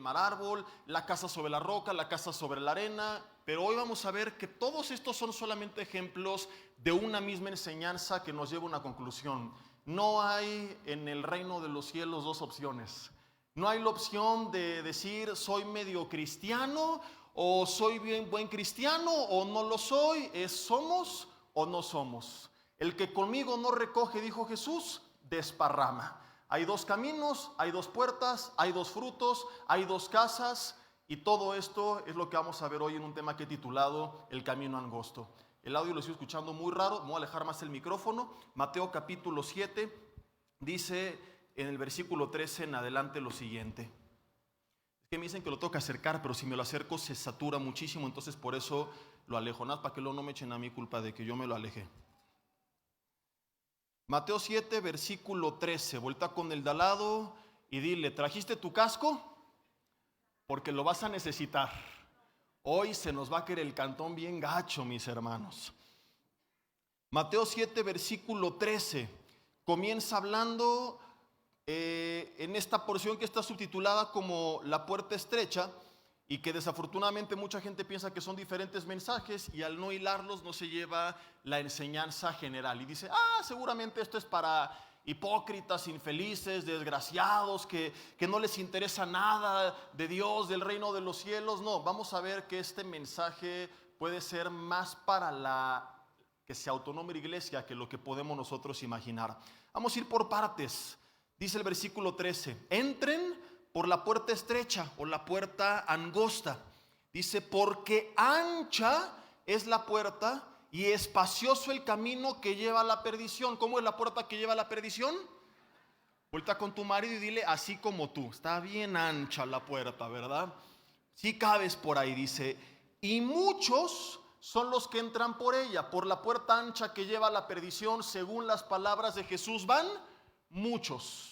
mar árbol, la casa sobre la roca, la casa sobre la arena. Pero hoy vamos a ver que todos estos son solamente ejemplos de una misma enseñanza que nos lleva a una conclusión. No hay en el reino de los cielos dos opciones. No hay la opción de decir soy medio cristiano o soy bien buen cristiano o no lo soy. Es somos o no somos. El que conmigo no recoge, dijo Jesús, desparrama. Hay dos caminos, hay dos puertas, hay dos frutos, hay dos casas, y todo esto es lo que vamos a ver hoy en un tema que he titulado El camino angosto. El audio lo estoy escuchando muy raro, me voy a alejar más el micrófono. Mateo capítulo 7 dice en el versículo 13 en adelante lo siguiente. Es que me dicen que lo tengo que acercar, pero si me lo acerco se satura muchísimo, entonces por eso lo alejo. Nada para que luego no me echen a mí culpa de que yo me lo alejé. Mateo 7, versículo 13. Voltea con el de al lado y dile, ¿trajiste tu casco? Porque lo vas a necesitar. Hoy se nos va a caer el cantón bien gacho, mis hermanos. Mateo 7, versículo 13. Comienza hablando en esta porción que está subtitulada como la puerta estrecha, y que desafortunadamente mucha gente piensa que son diferentes mensajes y al no hilarlos no se lleva la enseñanza general. Y dice, seguramente esto es para hipócritas, infelices, desgraciados, que no les interesa nada de Dios, del reino de los cielos. No, vamos a ver que este mensaje puede ser más para la que se autonombre iglesia que lo que podemos nosotros imaginar. Vamos a ir por partes. Dice el versículo 13, entren por la puerta estrecha o la puerta angosta. Dice, porque ancha es la puerta y espacioso el camino que lleva a la perdición. ¿Cómo es la puerta que lleva a la perdición? Vuelta con tu marido y dile, así como tú. Está bien ancha la puerta, ¿verdad? Sí cabes por ahí, dice. Y muchos son los que entran por ella. Por la puerta ancha que lleva a la perdición, según las palabras de Jesús, van muchos.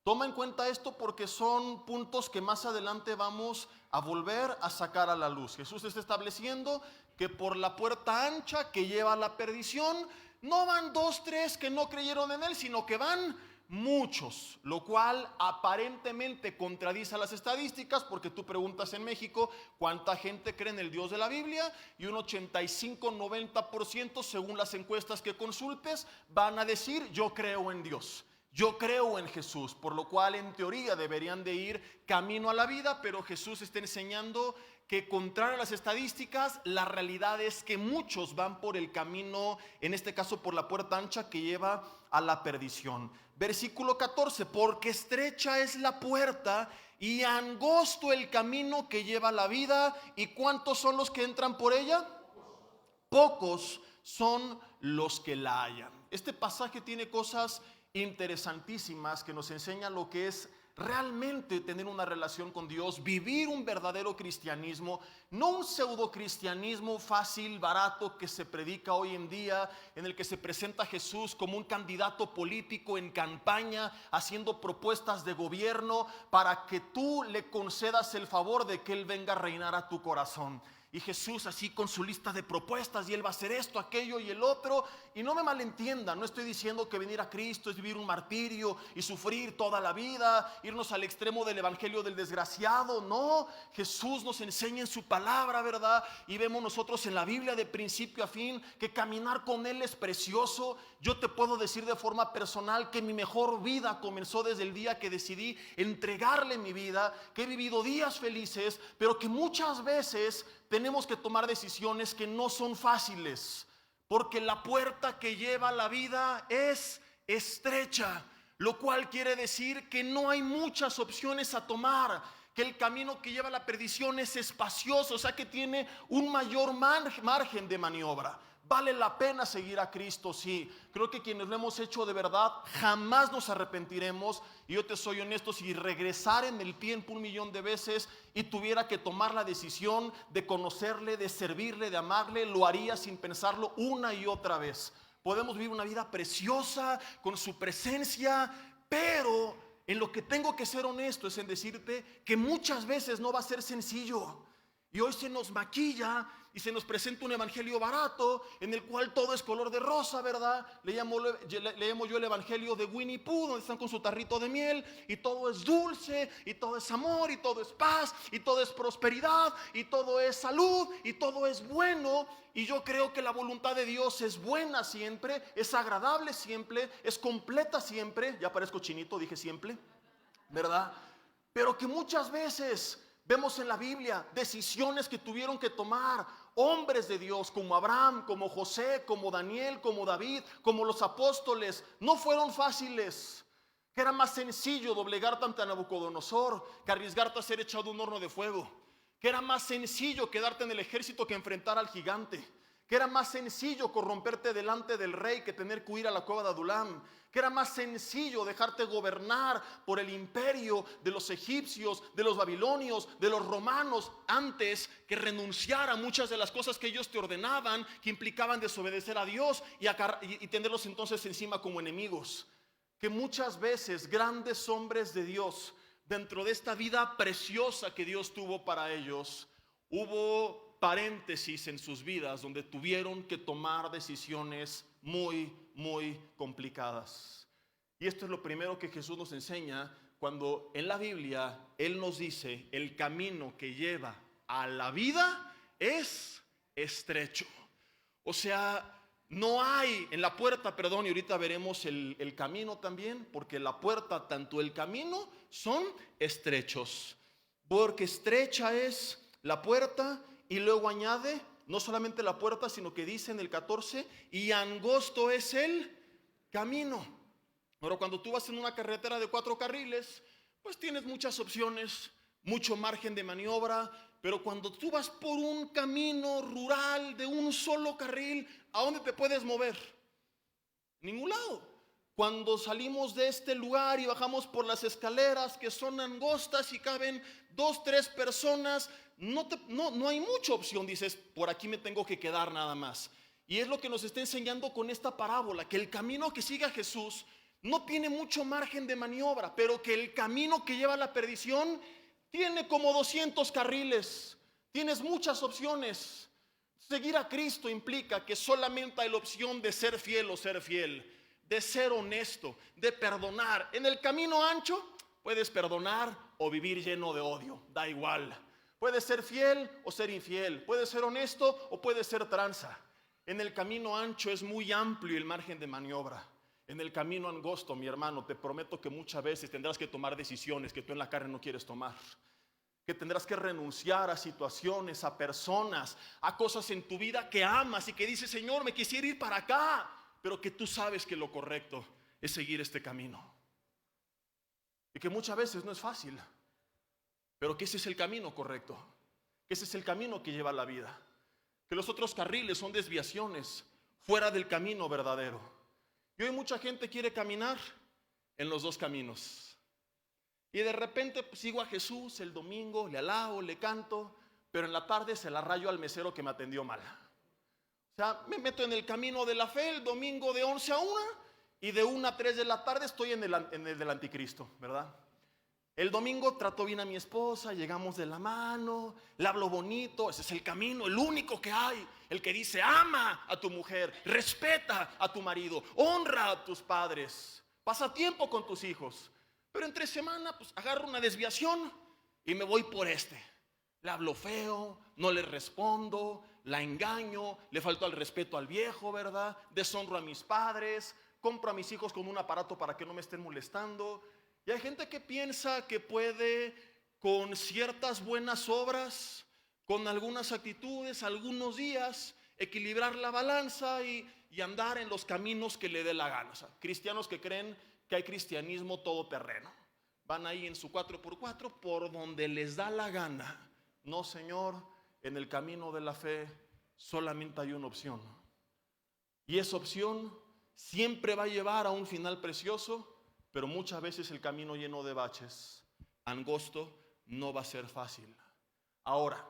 Toma en cuenta esto porque son puntos que más adelante vamos a volver a sacar a la luz. Jesús está estableciendo que por la puerta ancha que lleva a la perdición no van 2, 3 que no creyeron en él, sino que van muchos, lo cual aparentemente contradice a las estadísticas, porque tú preguntas en México cuánta gente cree en el Dios de la Biblia y un 85-90% según las encuestas que consultes van a decir yo creo en Dios. Yo creo en Jesús, por lo cual en teoría deberían de ir camino a la vida, pero Jesús está enseñando que contrario a las estadísticas, la realidad es que muchos van por el camino, en este caso por la puerta ancha que lleva a la perdición. Versículo 14, porque estrecha es la puerta y angosto el camino que lleva a la vida, ¿y cuántos son los que entran por ella? Pocos son los que la hallan. Este pasaje tiene cosas interesantísimas que nos enseñan lo que es realmente tener una relación con Dios, vivir un verdadero cristianismo, no un pseudo cristianismo fácil, barato que se predica hoy en día, en el que se presenta a Jesús como un candidato político en campaña, haciendo propuestas de gobierno para que tú le concedas el favor de que Él venga a reinar a tu corazón. Y Jesús así con su lista de propuestas, y Él va a hacer esto, aquello y el otro. Y no me malentiendan, no estoy diciendo que venir a Cristo es vivir un martirio y sufrir toda la vida, irnos al extremo del evangelio del desgraciado. No, Jesús nos enseña en su palabra, ¿verdad? Y vemos nosotros en la Biblia de principio a fin que caminar con Él es precioso. Yo te puedo decir de forma personal que mi mejor vida comenzó desde el día que decidí entregarle mi vida, que he vivido días felices, pero que muchas veces tenemos que tomar decisiones que no son fáciles, porque la puerta que lleva a la vida es estrecha, lo cual quiere decir que no hay muchas opciones a tomar, que el camino que lleva a la perdición es espacioso, o sea que tiene un mayor margen de maniobra. Vale la pena seguir a Cristo, sí. Creo que quienes lo hemos hecho de verdad jamás nos arrepentiremos. Y yo te soy honesto, si regresara en el tiempo 1,000,000 de veces y tuviera que tomar la decisión de conocerle, de servirle, de amarle, lo haría sin pensarlo una y otra vez. Podemos vivir una vida preciosa con su presencia, pero en lo que tengo que ser honesto es en decirte que muchas veces no va a ser sencillo. Y hoy se nos maquilla y se nos presenta un evangelio barato en el cual todo es color de rosa, ¿verdad? Le llamo yo el evangelio de Winnie Pooh, donde están con su tarrito de miel y todo es dulce y todo es amor y todo es paz y todo es prosperidad y todo es salud y todo es bueno. Y yo creo que la voluntad de Dios es buena siempre, es agradable siempre, es completa siempre. Ya parezco chinito, dije siempre, ¿verdad? Pero que muchas veces vemos en la Biblia decisiones que tuvieron que tomar hombres de Dios como Abraham, como José, como Daniel, como David, como los apóstoles. No fueron fáciles. Que era más sencillo doblegarte ante Nabucodonosor que arriesgarte a ser echado a un horno de fuego. Que era más sencillo quedarte en el ejército que enfrentar al gigante. Que era más sencillo corromperte delante del rey que tener que huir a la cueva de Adulam. Que era más sencillo dejarte gobernar por el imperio de los egipcios, de los babilonios, de los romanos, antes que renunciar a muchas de las cosas que ellos te ordenaban, que implicaban desobedecer a Dios y tenerlos entonces encima como enemigos. Que muchas veces grandes hombres de Dios, dentro de esta vida preciosa que Dios tuvo para ellos, hubo paréntesis en sus vidas donde tuvieron que tomar decisiones muy complicadas. Y esto es lo primero que Jesús nos enseña cuando en la Biblia Él nos dice: el camino que lleva a la vida es estrecho. O sea, no hay en la puerta, perdón, y ahorita veremos el camino también, porque la puerta, tanto el camino, son estrechos. Porque estrecha es la puerta, y luego añade, no solamente la puerta, sino que dice en el 14, y angosto es el camino. Pero cuando tú vas en una carretera de 4 carriles, pues tienes muchas opciones, mucho margen de maniobra. Pero cuando tú vas por un camino rural de un solo carril, ¿a dónde te puedes mover? Ningún lado. Cuando salimos de este lugar y bajamos por las escaleras que son angostas y caben 2, 3 personas, no hay mucha opción. Dices, por aquí me tengo que quedar nada más. Y es lo que nos está enseñando con esta parábola, que el camino que sigue a Jesús no tiene mucho margen de maniobra, pero que el camino que lleva a la perdición tiene como 200 carriles. Tienes muchas opciones. Seguir a Cristo implica que solamente hay la opción de ser fiel o ser fiel, de ser honesto, de perdonar. En el camino ancho puedes perdonar o vivir lleno de odio, da igual. Puedes ser fiel o ser infiel, puedes ser honesto o puedes ser tranza. En el camino ancho es muy amplio el margen de maniobra. En el camino angosto, mi hermano, te prometo que muchas veces tendrás que tomar decisiones que tú en la carne no quieres tomar. Que tendrás que renunciar a situaciones, a personas, a cosas en tu vida que amas y que dices, Señor, me quisiera ir para acá, pero que tú sabes que lo correcto es seguir este camino. Y que muchas veces no es fácil, pero que ese es el camino correcto, que ese es el camino que lleva a la vida. Que los otros carriles son desviaciones fuera del camino verdadero. Y hoy mucha gente quiere caminar en los dos caminos. Y de repente pues, sigo a Jesús el domingo, le alabo, le canto, pero en la tarde se la rayo al mesero que me atendió mal. O sea, me meto en el camino de la fe el domingo de 11 a 1 y de 1 a 3 de la tarde estoy en el del anticristo, ¿verdad? El domingo trato bien a mi esposa, llegamos de la mano, le hablo bonito, ese es el camino, el único que hay, el que dice ama a tu mujer, respeta a tu marido, honra a tus padres, pasa tiempo con tus hijos. Pero entre semana pues agarro una desviación y me voy por este. Le hablo feo, no le respondo, la engaño, le falto al respeto al viejo, ¿verdad? Deshonro a mis padres, compro a mis hijos con un aparato para que no me estén molestando. Y hay gente que piensa que puede, con ciertas buenas obras, con algunas actitudes, algunos días, equilibrar la balanza y andar en los caminos que le dé la gana. O sea, cristianos que creen que hay cristianismo todoterreno. Van ahí en su 4x4 por donde les da la gana. No, Señor, en el camino de la fe solamente hay una opción. Y esa opción siempre va a llevar a un final precioso, pero muchas veces el camino lleno de baches, angosto, no va a ser fácil. Ahora,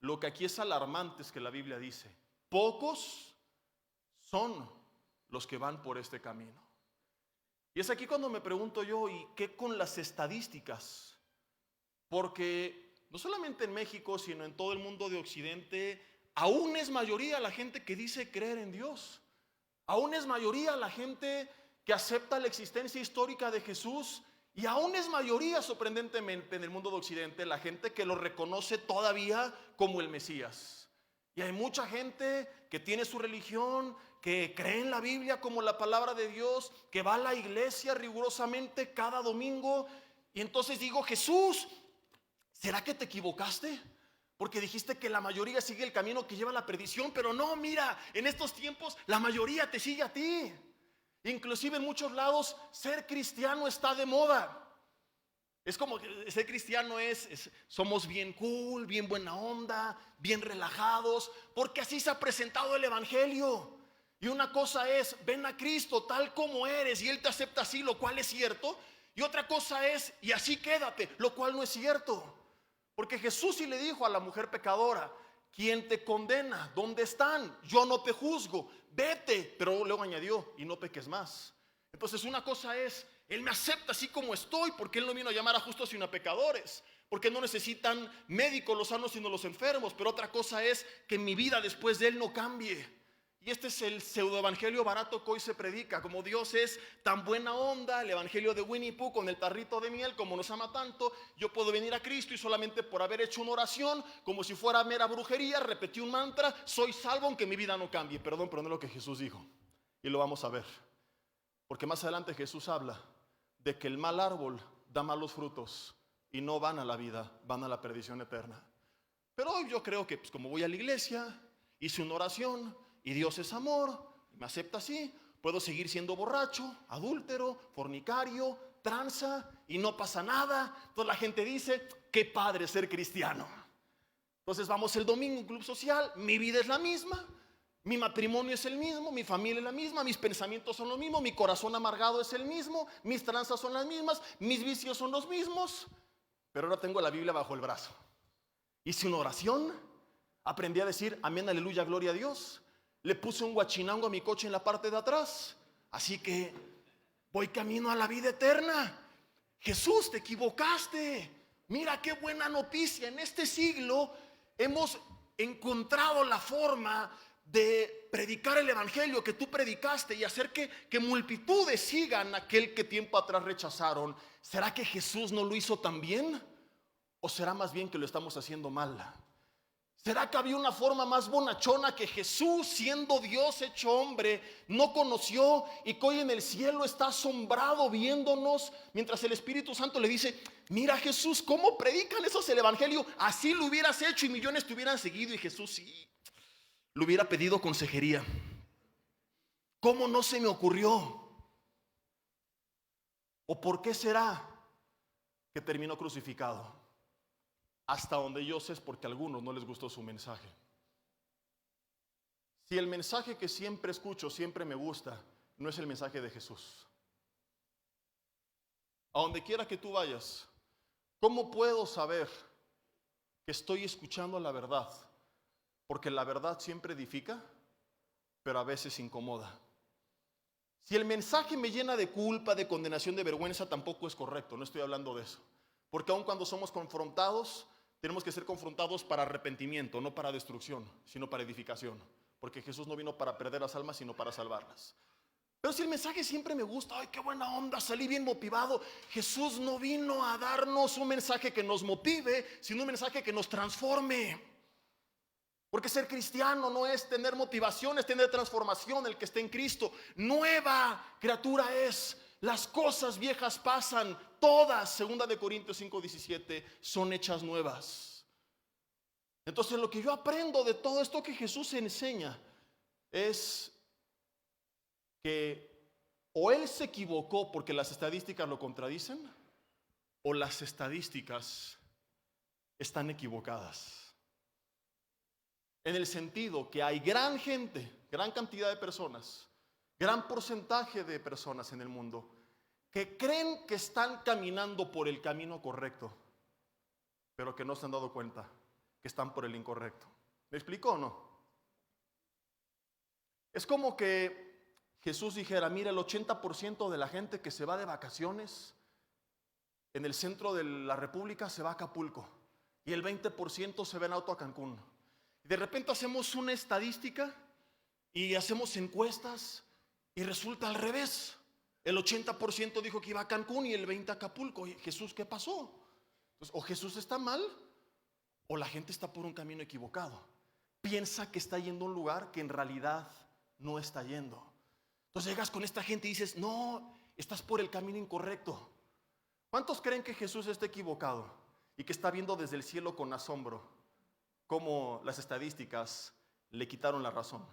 lo que aquí es alarmante es que la Biblia dice, pocos son los que van por este camino. Y es aquí cuando me pregunto yo, ¿y qué con las estadísticas? Porque no solamente en México, sino en todo el mundo de Occidente, aún es mayoría la gente que dice creer en Dios. Aún es mayoría la gente que acepta la existencia histórica de Jesús. Y aún es mayoría, sorprendentemente, en el mundo de Occidente, la gente que lo reconoce todavía como el Mesías. Y hay mucha gente que tiene su religión, que cree en la Biblia como la palabra de Dios, que va a la iglesia rigurosamente cada domingo. Y entonces digo, Jesús, ¿será que te equivocaste? Porque dijiste que la mayoría sigue el camino que lleva a la perdición, pero no, mira, en estos tiempos la mayoría te sigue a ti. Inclusive en muchos lados ser cristiano está de moda. Es como que ser cristiano somos bien cool, bien buena onda, bien relajados, porque así se ha presentado el evangelio. Y una cosa es, ven a Cristo tal como eres y Él te acepta así, lo cual es cierto. Y otra cosa es, y así quédate, lo cual no es cierto. Porque Jesús sí le dijo a la mujer pecadora, ¿quién te condena? ¿Dónde están? Yo no te juzgo, vete. Pero luego añadió, y no peques más. Entonces una cosa es, Él me acepta así como estoy, porque Él no vino a llamar a justos sino a pecadores, porque no necesitan médicos los sanos sino los enfermos. Pero otra cosa es que mi vida después de Él no cambie. Y este es el pseudoevangelio barato que hoy se predica. Como Dios es tan buena onda, el evangelio de Winnie Pooh con el tarrito de miel, como nos ama tanto, yo puedo venir a Cristo y solamente por haber hecho una oración, como si fuera mera brujería, repetí un mantra, soy salvo aunque mi vida no cambie. Perdón, pero no es lo que Jesús dijo. Y lo vamos a ver. Porque más adelante Jesús habla de que el mal árbol da malos frutos y no van a la vida, van a la perdición eterna. Pero hoy yo creo que como voy a la iglesia, hice una oración y Dios es amor, me acepta así, puedo seguir siendo borracho, adúltero, fornicario, tranza y no pasa nada. Entonces la gente dice, qué padre ser cristiano. Entonces vamos el domingo a un club social, mi vida es la misma, mi matrimonio es el mismo, mi familia es la misma, mis pensamientos son los mismos, mi corazón amargado es el mismo, mis tranzas son las mismas, mis vicios son los mismos. Pero ahora tengo la Biblia bajo el brazo. Hice una oración, aprendí a decir amén, aleluya, gloria a Dios. Le puse un guachinango a mi coche en la parte de atrás. Así que voy camino a la vida eterna. Jesús, te equivocaste. Mira qué buena noticia. En este siglo hemos encontrado la forma de predicar el evangelio que tú predicaste y hacer que multitudes sigan aquel que tiempo atrás rechazaron. ¿Será que Jesús no lo hizo tan bien? ¿O será más bien que lo estamos haciendo mal? ¿Será que había una forma más bonachona que Jesús, siendo Dios hecho hombre, no conoció y que hoy en el cielo está asombrado viéndonos mientras el Espíritu Santo le dice, mira Jesús, ¿cómo predican esos el evangelio? Así lo hubieras hecho y millones te hubieran seguido. Y Jesús sí, le hubiera pedido consejería. ¿Cómo no se me ocurrió? ¿O por qué será que terminó crucificado? Hasta donde yo sé es porque a algunos no les gustó su mensaje. Si el mensaje que siempre escucho, siempre me gusta, no es el mensaje de Jesús. A donde quiera que tú vayas, ¿cómo puedo saber que estoy escuchando la verdad? Porque la verdad siempre edifica, pero a veces incomoda. Si el mensaje me llena de culpa, de condenación, de vergüenza, tampoco es correcto, no estoy hablando de eso. Porque aun cuando somos confrontados, tenemos que ser confrontados para arrepentimiento, no para destrucción, sino para edificación. Porque Jesús no vino para perder las almas, sino para salvarlas. Pero si el mensaje siempre me gusta, ay, qué buena onda, salí bien motivado. Jesús no vino a darnos un mensaje que nos motive, sino un mensaje que nos transforme. Porque ser cristiano no es tener motivación, es tener transformación. El que esté en Cristo, nueva criatura es. Las cosas viejas pasan, todas, 2 de Corintios 5:17, son hechas nuevas. Entonces lo que yo aprendo de todo esto que Jesús enseña es que o Él se equivocó porque las estadísticas lo contradicen, o las estadísticas están equivocadas. En el sentido que hay gran gente, gran cantidad de personas, gran porcentaje de personas en el mundo que creen que están caminando por el camino correcto, pero que no se han dado cuenta que están por el incorrecto. ¿Me explico o no? Es como que Jesús dijera, mira, el 80% de la gente que se va de vacaciones en el centro de la República se va a Acapulco. y el 20% se va en auto a Cancún. De repente hacemos una estadística y hacemos encuestas y resulta al revés. El 80% dijo que iba a Cancún y el 20% a Acapulco. Jesús, ¿qué pasó? Entonces, o Jesús está mal o la gente está por un camino equivocado. Piensa que está yendo a un lugar que en realidad no está yendo. Entonces llegas con esta gente y dices, no, estás por el camino incorrecto. ¿Cuántos creen que Jesús está equivocado y que está viendo desde el cielo con asombro cómo las estadísticas le quitaron la razón?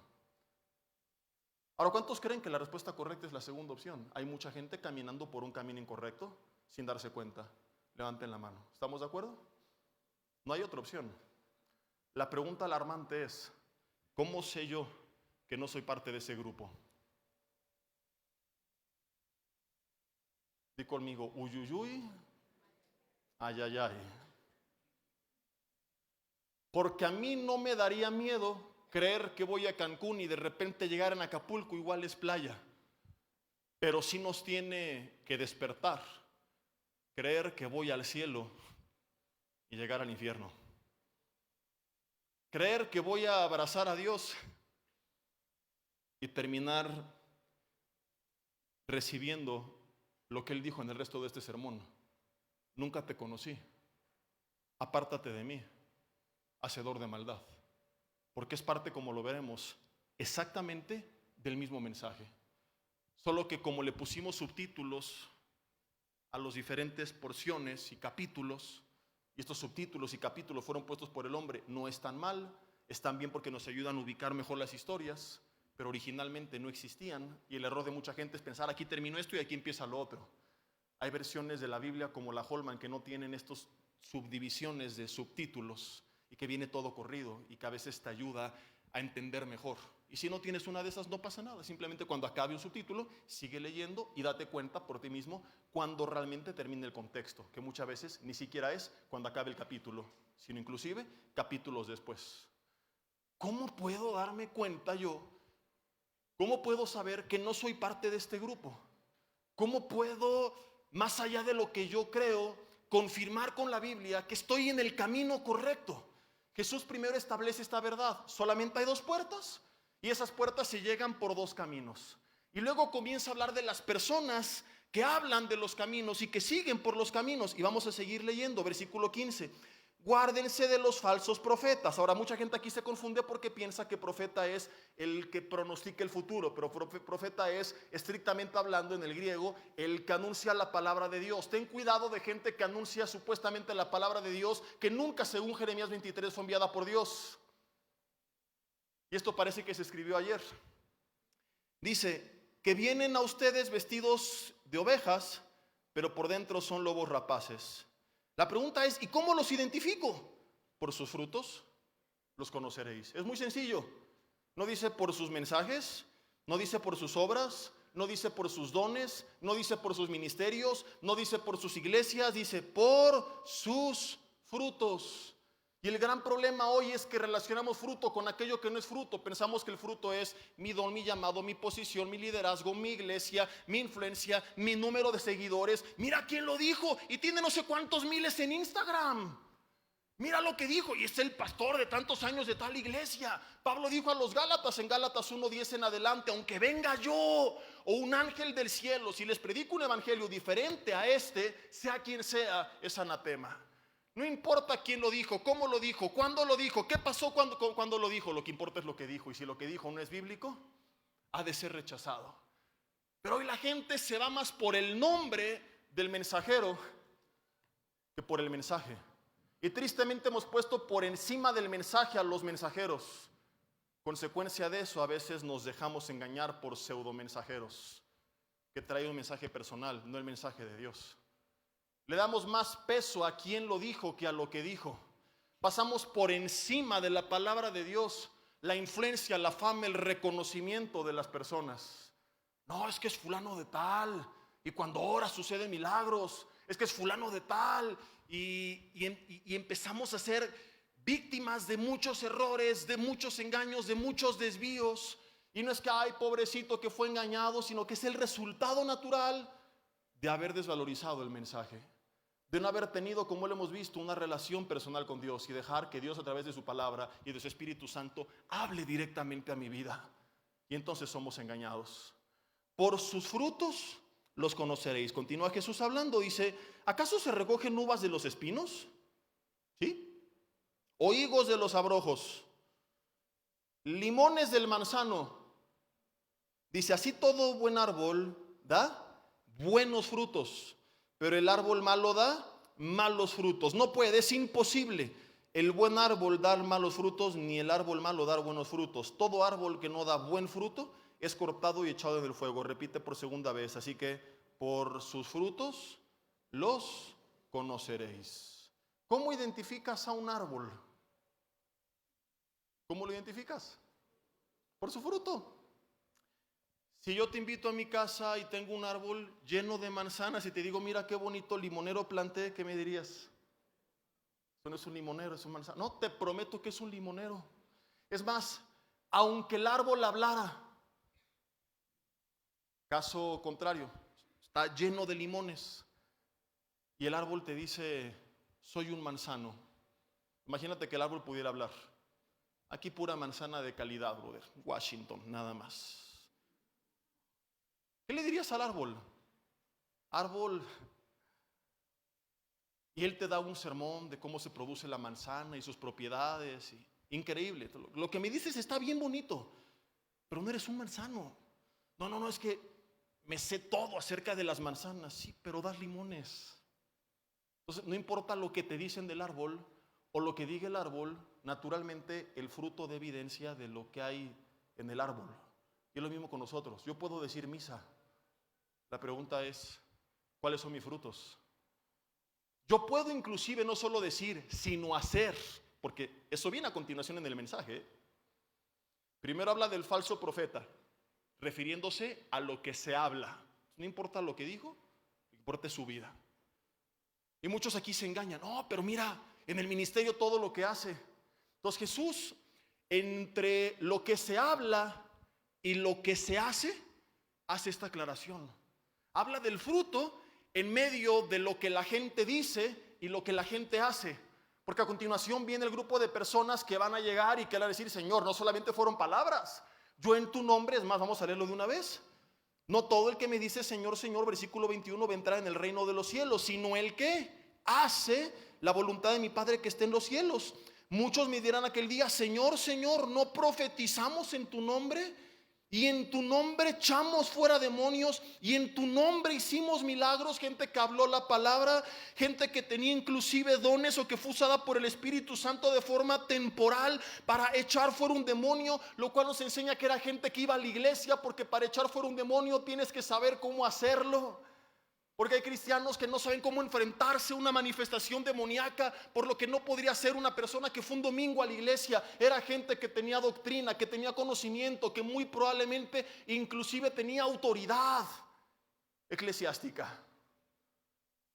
Ahora, ¿cuántos creen que la respuesta correcta es la segunda opción? Hay mucha gente caminando por un camino incorrecto sin darse cuenta. Levanten la mano. ¿Estamos de acuerdo? No hay otra opción. La pregunta alarmante es, ¿cómo sé yo que no soy parte de ese grupo? Di conmigo, uyuyuy, ayayay. Porque a mí no me daría miedo creer que voy a Cancún y de repente llegar en Acapulco igual es playa. Pero sí nos tiene que despertar creer que voy al cielo y llegar al infierno. Creer que voy a abrazar a Dios y terminar recibiendo lo que Él dijo en el resto de este sermón. Nunca te conocí. Apártate de mí, hacedor de maldad. Porque es parte, como lo veremos, exactamente del mismo mensaje. Solo que como le pusimos subtítulos a las diferentes porciones y capítulos, y estos subtítulos y capítulos fueron puestos por el hombre, no están mal, están bien porque nos ayudan a ubicar mejor las historias, pero originalmente no existían, y el error de mucha gente es pensar, aquí terminó esto y aquí empieza lo otro. Hay versiones de la Biblia como la Holman que no tienen estas subdivisiones de subtítulos y que viene todo corrido y que a veces te ayuda a entender mejor. Y si no tienes una de esas, no pasa nada. Simplemente cuando acabe un subtítulo, sigue leyendo y date cuenta por ti mismo cuando realmente termine el contexto, que muchas veces ni siquiera es cuando acabe el capítulo, sino inclusive capítulos después. ¿Cómo puedo darme cuenta yo? ¿Cómo puedo saber que no soy parte de este grupo? ¿Cómo puedo, más allá de lo que yo creo, confirmar con la Biblia que estoy en el camino correcto? Jesús primero establece esta verdad. Solamente hay dos puertas y esas puertas se llegan por dos caminos. Y luego comienza a hablar de las personas que hablan de los caminos y que siguen por los caminos. Y vamos a seguir leyendo, versículo 15. Guárdense de los falsos profetas. Ahora mucha gente aquí se confunde porque piensa que profeta es el que pronostica el futuro, pero profeta es, estrictamente hablando en el griego, el que anuncia la palabra de Dios. Ten cuidado de gente que anuncia supuestamente la palabra de Dios, que nunca, según Jeremías 23, fue enviada por Dios. Y esto parece que se escribió ayer. Dice que vienen a ustedes vestidos de ovejas, pero por dentro son lobos rapaces. La pregunta es, ¿y cómo los identifico? Por sus frutos los conoceréis. Es muy sencillo. No dice por sus mensajes, no dice por sus obras, no dice por sus dones, no dice por sus ministerios, no dice por sus iglesias, dice por sus frutos. Y el gran problema hoy es que relacionamos fruto con aquello que no es fruto. Pensamos que el fruto es mi don, mi llamado, mi posición, mi liderazgo, mi iglesia, mi influencia, mi número de seguidores. Mira quién lo dijo y tiene no sé cuántos miles en Instagram. Mira lo que dijo y es el pastor de tantos años de tal iglesia. Pablo dijo a los Gálatas en Gálatas 1:10 en adelante, aunque venga yo o un ángel del cielo, si les predico un evangelio diferente a este, sea quien sea, es anatema. No importa quién lo dijo, cómo lo dijo, cuándo lo dijo, qué pasó cuando lo dijo. Lo que importa es lo que dijo. Y si lo que dijo no es bíblico, ha de ser rechazado. Pero hoy la gente se va más por el nombre del mensajero que por el mensaje. Y tristemente hemos puesto por encima del mensaje a los mensajeros. Consecuencia de eso, a veces nos dejamos engañar por pseudomensajeros que traen un mensaje personal, no el mensaje de Dios. Le damos más peso a quien lo dijo que a lo que dijo. Pasamos por encima de la palabra de Dios, la influencia, la fama, el reconocimiento de las personas. No, es que es fulano de tal, y cuando ora suceden milagros. Es que es fulano de tal, y empezamos a ser víctimas de muchos errores, de muchos engaños, de muchos desvíos. Y no es que, ay, pobrecito que fue engañado, sino que es el resultado natural de haber desvalorizado el mensaje, de no haber tenido, como lo hemos visto, una relación personal con Dios y dejar que Dios a través de su palabra y de su Espíritu Santo hable directamente a mi vida. Y entonces somos engañados. Por sus frutos los conoceréis. Continúa Jesús hablando, dice, ¿acaso se recogen uvas de los espinos? ¿Sí? ¿O higos de los abrojos? ¿Limones del manzano? Dice, así todo buen árbol da buenos frutos, pero el árbol malo da malos frutos. No puede, es imposible el buen árbol dar malos frutos, ni el árbol malo dar buenos frutos. Todo árbol que no da buen fruto es cortado y echado en el fuego. Repite por segunda vez. Así que por sus frutos los conoceréis. ¿Cómo identificas a un árbol? ¿Cómo lo identificas? Por su fruto. Si yo te invito a mi casa y tengo un árbol lleno de manzanas y te digo, mira qué bonito limonero planté, ¿qué me dirías? Eso no es un limonero, es un manzano. No, te prometo que es un limonero. Es más, aunque el árbol hablara, caso contrario, está lleno de limones y el árbol te dice, soy un manzano. Imagínate que el árbol pudiera hablar. Aquí pura manzana de calidad, brother. Washington, nada más. ¿Qué le dirías al árbol? Árbol, y él te da un sermón de cómo se produce la manzana y sus propiedades. Increíble. Lo que me dices está bien bonito, pero no eres un manzano. No, es que me sé todo acerca de las manzanas. Sí, pero das limones. Entonces, no importa lo que te dicen del árbol o lo que diga el árbol, naturalmente el fruto de evidencia de lo que hay en el árbol. Y es lo mismo con nosotros. Yo puedo decir misa. La pregunta es, ¿cuáles son mis frutos? Yo puedo inclusive no solo decir, sino hacer, porque eso viene a continuación en el mensaje. Primero habla del falso profeta, refiriéndose a lo que se habla. No importa lo que dijo, importa su vida. Y muchos aquí se engañan. No, pero mira, en el ministerio todo lo que hace. Entonces Jesús, entre lo que se habla y lo que se hace esta aclaración. Habla del fruto en medio de lo que la gente dice y lo que la gente hace. Porque a continuación viene el grupo de personas que van a llegar y que van a decir, Señor, no solamente fueron palabras, yo en tu nombre, es más, vamos a leerlo de una vez. No todo el que me dice Señor, Señor, versículo 21, va a entrar en el reino de los cielos, sino el que hace la voluntad de mi Padre que está en los cielos. Muchos me dirán aquel día, Señor, Señor, ¿no profetizamos en tu nombre? Y en tu nombre echamos fuera demonios, y en tu nombre hicimos milagros. Gente que habló la palabra, gente que tenía inclusive dones o que fue usada por el Espíritu Santo de forma temporal para echar fuera un demonio, lo cual nos enseña que era gente que iba a la iglesia, porque para echar fuera un demonio tienes que saber cómo hacerlo. Porque hay cristianos que no saben cómo enfrentarse a una manifestación demoníaca, por lo que no podría ser una persona que fue un domingo a la iglesia. Era gente que tenía doctrina, que tenía conocimiento, que muy probablemente inclusive tenía autoridad eclesiástica.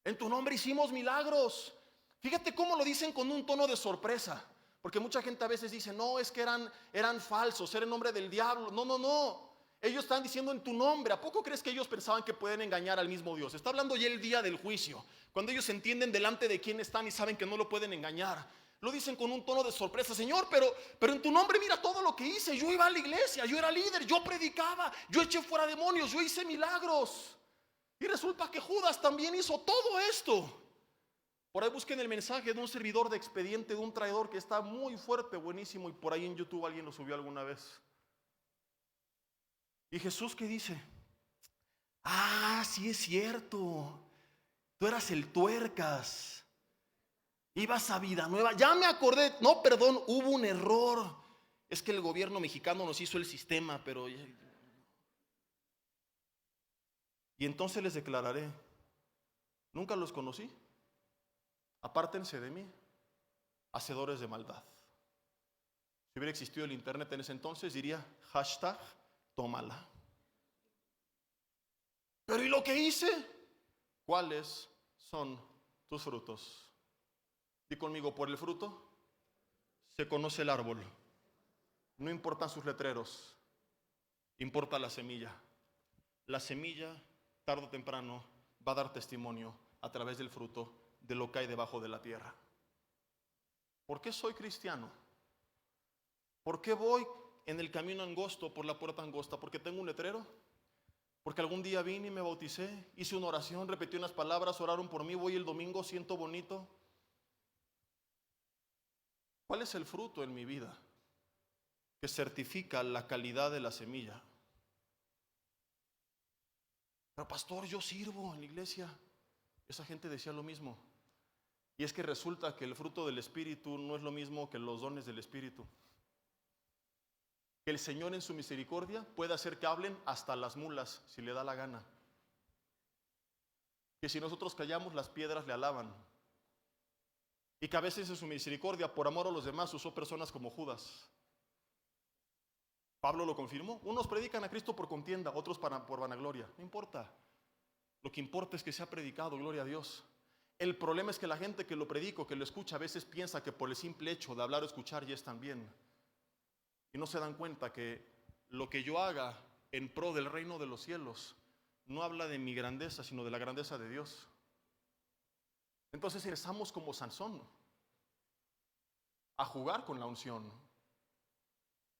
En tu nombre hicimos milagros. Fíjate cómo lo dicen con un tono de sorpresa, porque mucha gente a veces dice, no, es que eran falsos, era en nombre del diablo. No. Ellos están diciendo en tu nombre. ¿A poco crees que ellos pensaban que pueden engañar al mismo Dios? Está hablando ya el día del juicio, cuando ellos entienden delante de quién están y saben que no lo pueden engañar. Lo dicen con un tono de sorpresa. Señor, pero en tu nombre mira todo lo que hice. Yo iba a la iglesia, yo era líder, yo predicaba, yo eché fuera demonios, yo hice milagros. Y resulta que Judas también hizo todo esto. Por ahí busquen el mensaje de un servidor de expediente, de un traidor, que está muy fuerte, buenísimo, y por ahí en YouTube alguien lo subió alguna vez. ¿Y Jesús qué dice? Ah, sí es cierto. Tú eras el tuercas. Ibas a Vida Nueva. Ya me acordé. No, perdón, hubo un error. Es que el gobierno mexicano nos hizo el sistema, pero... Y entonces les declararé, nunca los conocí. Apártense de mí, hacedores de maldad. Si hubiera existido el internet en ese entonces, diría hashtag tómala. Pero ¿y lo que hice? ¿Cuáles son tus frutos? Di conmigo, por el fruto se conoce el árbol. No importan sus letreros, importa la semilla. La semilla, tarde o temprano, va a dar testimonio a través del fruto de lo que hay debajo de la tierra. ¿Por qué soy cristiano? ¿Por qué voy en el camino angosto por la puerta angosta? ¿Porque tengo un letrero? ¿Porque algún día vine y me bauticé? Hice una oración, repetí unas palabras, oraron por mí, voy el domingo, siento bonito. ¿Cuál es el fruto en mi vida que certifica la calidad de la semilla? Pero pastor, yo sirvo en la iglesia. Esa gente decía lo mismo. Y es que resulta que el fruto del Espíritu no es lo mismo que los dones del Espíritu. Que el Señor en su misericordia puede hacer que hablen hasta las mulas, si le da la gana. Que si nosotros callamos, las piedras le alaban. Y que a veces en su misericordia, por amor a los demás, usó personas como Judas. Pablo lo confirmó. Unos predican a Cristo por contienda, otros por vanagloria. No importa. Lo que importa es que sea predicado, gloria a Dios. El problema es que la gente que lo predica, que lo escucha, a veces piensa que por el simple hecho de hablar o escuchar ya están bien. Y no se dan cuenta que lo que yo haga en pro del reino de los cielos no habla de mi grandeza, sino de la grandeza de Dios. Entonces empezamos como Sansón a jugar con la unción.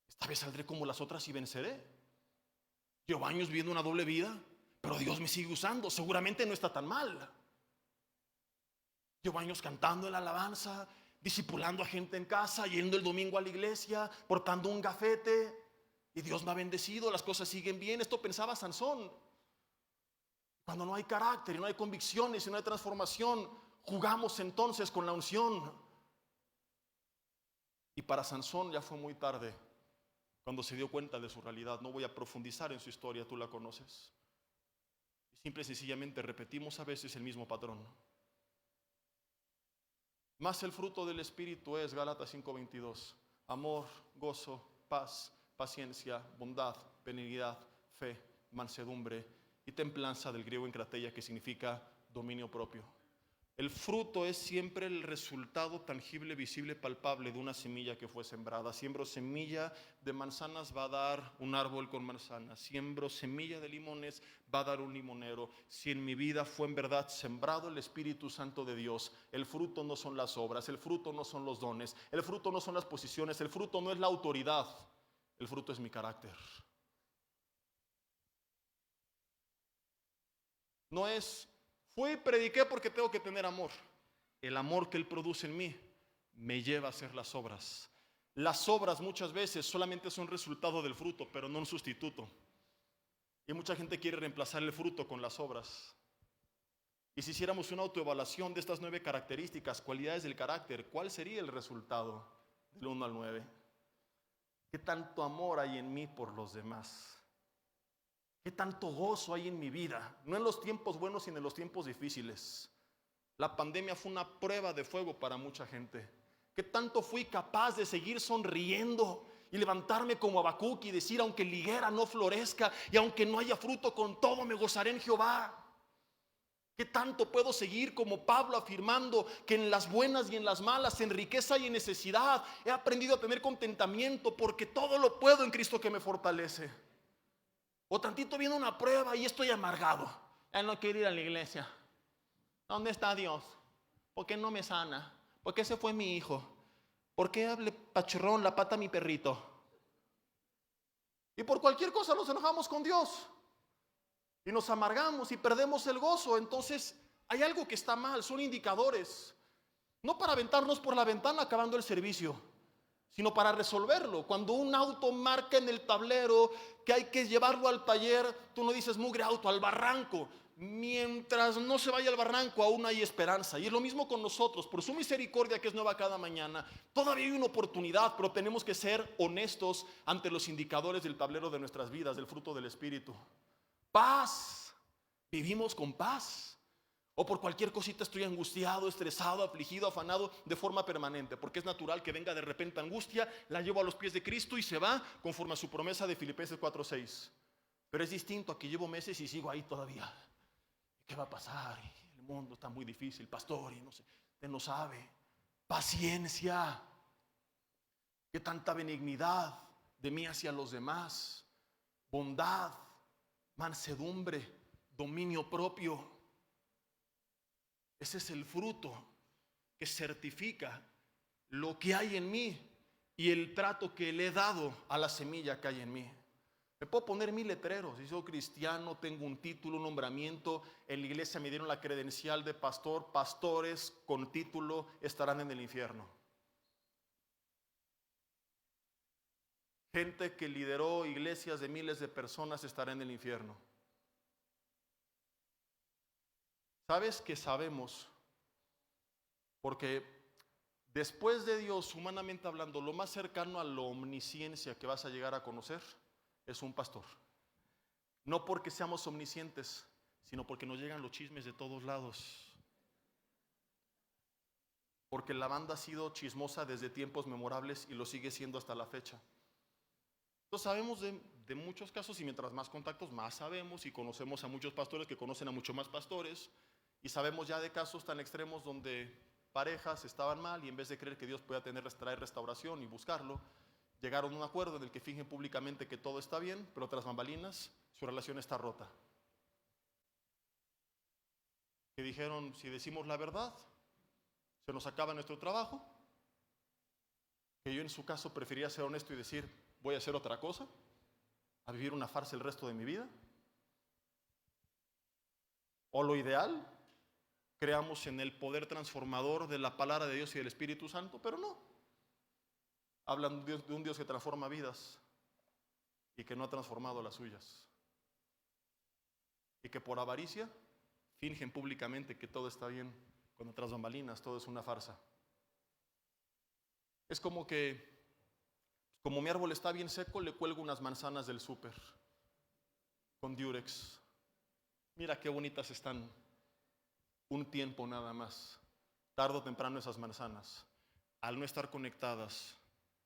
Esta vez saldré como las otras y venceré. Llevo años viviendo una doble vida, pero Dios me sigue usando. Seguramente no está tan mal. Llevo años cantando en la alabanza, discipulando a gente en casa, yendo el domingo a la iglesia, portando un gafete, y Dios me ha bendecido, las cosas siguen bien. Esto pensaba Sansón. Cuando no hay carácter y no hay convicciones y no hay transformación, jugamos entonces con la unción. Y para Sansón ya fue muy tarde cuando se dio cuenta de su realidad. No voy a profundizar en su historia, tú la conoces. Simple y sencillamente repetimos a veces el mismo patrón. Más el fruto del Espíritu es, Gálatas 5:22, amor, gozo, paz, paciencia, bondad, benignidad, fe, mansedumbre y templanza, del griego enkrateia, que significa dominio propio. El fruto es siempre el resultado tangible, visible, palpable de una semilla que fue sembrada. Siembro semilla de manzanas, va a dar un árbol con manzanas. Siembro semilla de limones, va a dar un limonero. Si en mi vida fue en verdad sembrado el Espíritu Santo de Dios, el fruto no son las obras, el fruto no son los dones, el fruto no son las posiciones, el fruto no es la autoridad, el fruto es mi carácter. No es fui y prediqué porque tengo que tener amor. El amor que Él produce en mí me lleva a hacer las obras. Las obras muchas veces solamente son resultado del fruto, pero no un sustituto. Y mucha gente quiere reemplazar el fruto con las obras. Y si hiciéramos una autoevaluación de estas 9 características, cualidades del carácter, ¿cuál sería el resultado del 1 al 9? ¿Qué tanto amor hay en mí por los demás? ¿Qué tanto gozo hay en mi vida? No en los tiempos buenos, sino en los tiempos difíciles. La pandemia fue una prueba de fuego para mucha gente. ¿Qué tanto fui capaz de seguir sonriendo y levantarme como Habacuc y decir, aunque la higuera no florezca y aunque no haya fruto, con todo me gozaré en Jehová? ¿Qué tanto puedo seguir como Pablo afirmando que en las buenas y en las malas, en riqueza y en necesidad, he aprendido a tener contentamiento porque todo lo puedo en Cristo que me fortalece? O tantito viene una prueba y estoy amargado. Él no quiere ir a la iglesia. ¿Dónde está Dios? ¿Por qué no me sana? ¿Por qué se fue mi hijo? ¿Por qué le pachurró la pata a mi perrito? Y por cualquier cosa nos enojamos con Dios. Y nos amargamos y perdemos el gozo. Entonces hay algo que está mal, son indicadores. No para aventarnos por la ventana acabando el servicio, sino para resolverlo. Cuando un auto marca en el tablero que hay que llevarlo al taller, tú no dices mugre auto, al barranco. Mientras no se vaya al barranco, aún hay esperanza. Y es lo mismo con nosotros. Por su misericordia, que es nueva cada mañana, todavía hay una oportunidad, pero tenemos que ser honestos ante los indicadores del tablero de nuestras vidas, del fruto del Espíritu. Paz. Vivimos con paz. O por cualquier cosita estoy angustiado, estresado, afligido, afanado de forma permanente, porque es natural que venga de repente angustia, la llevo a los pies de Cristo y se va conforme a su promesa de Filipenses 4:6. Pero es distinto a que llevo meses y sigo ahí todavía. ¿Qué va a pasar? El mundo está muy difícil, pastor, y no sé, usted no sabe. Paciencia. ¿Qué tanta benignidad de mí hacia los demás? Bondad, mansedumbre, dominio propio. Ese es el fruto que certifica lo que hay en mí y el trato que le he dado a la semilla que hay en mí. Me puedo poner 1000 letreros. Si soy cristiano, tengo un título, un nombramiento. En la iglesia me dieron la credencial de pastor. Pastores con título estarán en el infierno. Gente que lideró iglesias de miles de personas estará en el infierno. ¿Sabes que sabemos? Porque después de Dios, humanamente hablando, lo más cercano a la omnisciencia que vas a llegar a conocer es un pastor. No porque seamos omniscientes, sino porque nos llegan los chismes de todos lados. Porque la banda ha sido chismosa desde tiempos memorables y lo sigue siendo hasta la fecha. Entonces sabemos de muchos casos, y mientras más contactos, más sabemos, y conocemos a muchos pastores que conocen a muchos más pastores, y sabemos ya de casos tan extremos donde parejas estaban mal y en vez de creer que Dios pueda traer restauración y buscarlo, llegaron a un acuerdo en el que fingen públicamente que todo está bien, pero tras bambalinas su relación está rota. Que dijeron, si decimos la verdad, se nos acaba nuestro trabajo. Que yo en su caso preferiría ser honesto y decir, voy a hacer otra cosa, a vivir una farsa el resto de mi vida. O lo ideal, creamos en el poder transformador de la palabra de Dios y del Espíritu Santo, pero no. Hablan de un Dios que transforma vidas y que no ha transformado las suyas. Y que por avaricia fingen públicamente que todo está bien, cuando tras bambalinas todo es una farsa. Es como mi árbol está bien seco, le cuelgo unas manzanas del súper con Durex. Mira qué bonitas están. Un tiempo nada más. Tarde o temprano esas manzanas, al no estar conectadas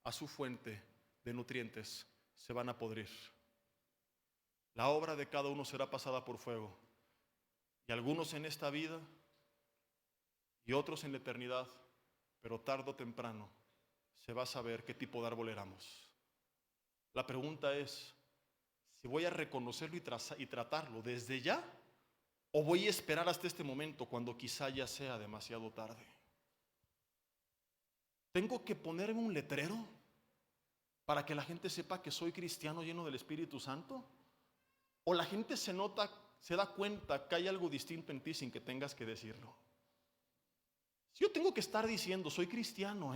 a su fuente de nutrientes, se van a podrir. La obra de cada uno será pasada por fuego. Y algunos en esta vida y otros en la eternidad, pero tarde o temprano se va a saber qué tipo de árbol éramos. La pregunta es, si voy a reconocerlo y tratarlo desde ya, o voy a esperar hasta este momento cuando quizá ya sea demasiado tarde. ¿Tengo que ponerme un letrero para que la gente sepa que soy cristiano lleno del Espíritu Santo? ¿O la gente se da cuenta que hay algo distinto en ti sin que tengas que decirlo? Si yo tengo que estar diciendo, soy cristiano,